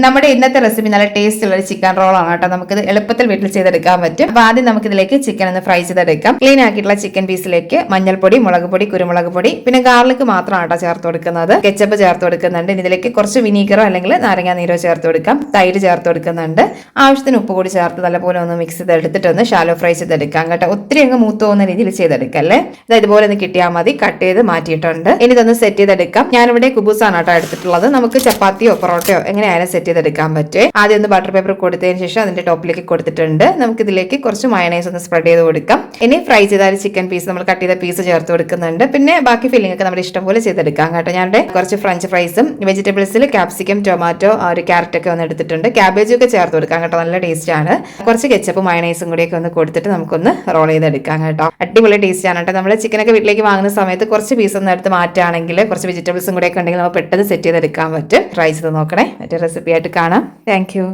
നമ്മുടെ ഇന്നത്തെ റെസിപ്പി നല്ല ടേസ്റ്റ് ഉള്ള ഒരു ചിക്കൻ റോളാണ് കേട്ടോ. നമുക്കിത് എളുപ്പത്തിൽ വീട്ടിൽ ചെയ്തെടുക്കാൻ പറ്റും. അപ്പൊ ആദ്യം നമുക്ക് ഇതിലേക്ക് ചിക്കൻ ഒന്ന് ഫ്രൈ ചെയ്തെടുക്കാം. ക്ലീൻ ആക്കിയിട്ടുള്ള ചിക്കൻ പീസിലേക്ക് മഞ്ഞൾപ്പൊടി, മുളക് പൊടി, കുരുമുളക് പൊടി, പിന്നെ ഗാർലിക് മാത്രമാണ് കേട്ടോ ചേർത്ത് കൊടുക്കുന്നത്. കെച്ചപ്പ് ചേർത്ത് കൊടുക്കുന്നുണ്ട്. ഇതിലേക്ക് കുറച്ച് വിനീഗറോ അല്ലെങ്കിൽ നാരങ്ങാ നീരോ ചേർത്ത് കൊടുക്കാം. തൈര് ചേർത്ത് കൊടുക്കുന്നുണ്ട്. ആവശ്യത്തിന് ഉപ്പ് കൂടി ചേർത്ത് നല്ലപോലെ ഒന്ന് മിക്സ് ചെയ്തെടുത്തിട്ട് ഒന്ന് ഷാലോ ഫ്രൈ ചെയ്തെടുക്കാം കേട്ടോ. ഒത്തിരി അങ്ങ് മൂത്ത് പോകുന്ന രീതിയിൽ ചെയ്തെടുക്കല്ലേ. ഇതുപോലെ ഒന്ന് കിട്ടിയാൽ മതി. കട്ട് ചെയ്ത് മാറ്റിയിട്ടുണ്ട്. ഇനി ഇതൊന്ന് സെറ്റ് ചെയ്തെടുക്കാം. ഞാനിവിടെ കുബൂസാണ് കേട്ടോ എടുത്തിട്ടുള്ളത്. നമുക്ക് ചപ്പാത്തിയോ പൊറോട്ടയോ എങ്ങനെയായാലും സെറ്റ് ചെയ്തെടുക്കാൻ പറ്റും. ആദ്യം ഒന്ന് ബട്ടർ പേപ്പർ കൊടുത്തതിന് ശേഷം അതിന്റെ ടോപ്പിലേക്ക് കൊടുത്തിട്ടുണ്ട്. നമുക്ക് ഇതിലേക്ക് കുറച്ച് മയണൈസ് ഒന്ന് സ്പ്രെഡ് ചെയ്ത് കൊടുക്കാം. ഇനി ഫ്രൈ ചെയ്ത ചിക്കൻ പീസ്, നമ്മൾ കട്ട് ചെയ്ത പീസ് ചേർത്ത് കൊടുക്കുന്നുണ്ട്. പിന്നെ ബാക്കി ഫില്ലിംഗ് ഒക്കെ നമ്മുടെ ഇഷ്ടം പോലെ ചെയ്തെടുക്കാം കേട്ടോ. ഞാൻ കുറച്ച് ഫ്രഞ്ച് ഫ്രൈസും വെജിറ്റബിൾസിൽ ക്യാപ്സിക്കം, ടൊമാറ്റോ, ഒരു ക്യാരറ്റ് ഒക്കെ ഒന്ന് എടുത്തിട്ടുണ്ട്. ക്യാബേജും ഒക്കെ ചേർത്ത് കൊടുക്കാം കേട്ടോ. നല്ല ടേസ്റ്റ് ആണ്. കുറച്ച് കെച്ചപ്പ് മയണൈസും കൂടിയൊക്കെ ഒന്ന് കൊടുത്തിട്ട് നമുക്കൊന്ന് റോൾ ചെയ്തെടുക്കാം കേട്ടോ. അടിപൊളി ടേസ്റ്റ് ആണ് കേട്ടോ. നമ്മൾ ചിക്കനൊക്കെ വീട്ടിലേക്ക് വാങ്ങുന്ന സമയത്ത് കുറച്ച് പീസ് ഒന്ന് എടുത്ത് മാറ്റുകയാണെങ്കിൽ, കുറച്ച് വെജിറ്റബിൾസും കൂടെ ഒക്കെ ഉണ്ടെങ്കിൽ നമുക്ക് പെട്ടെന്ന് സെറ്റ് ചെയ്തെടുക്കാൻ പറ്റും. ട്രൈ ചെയ്ത് നോക്കണേ. മറ്റേ റെസിപ്പി ആയിട്ട് കാണാം. Thank you.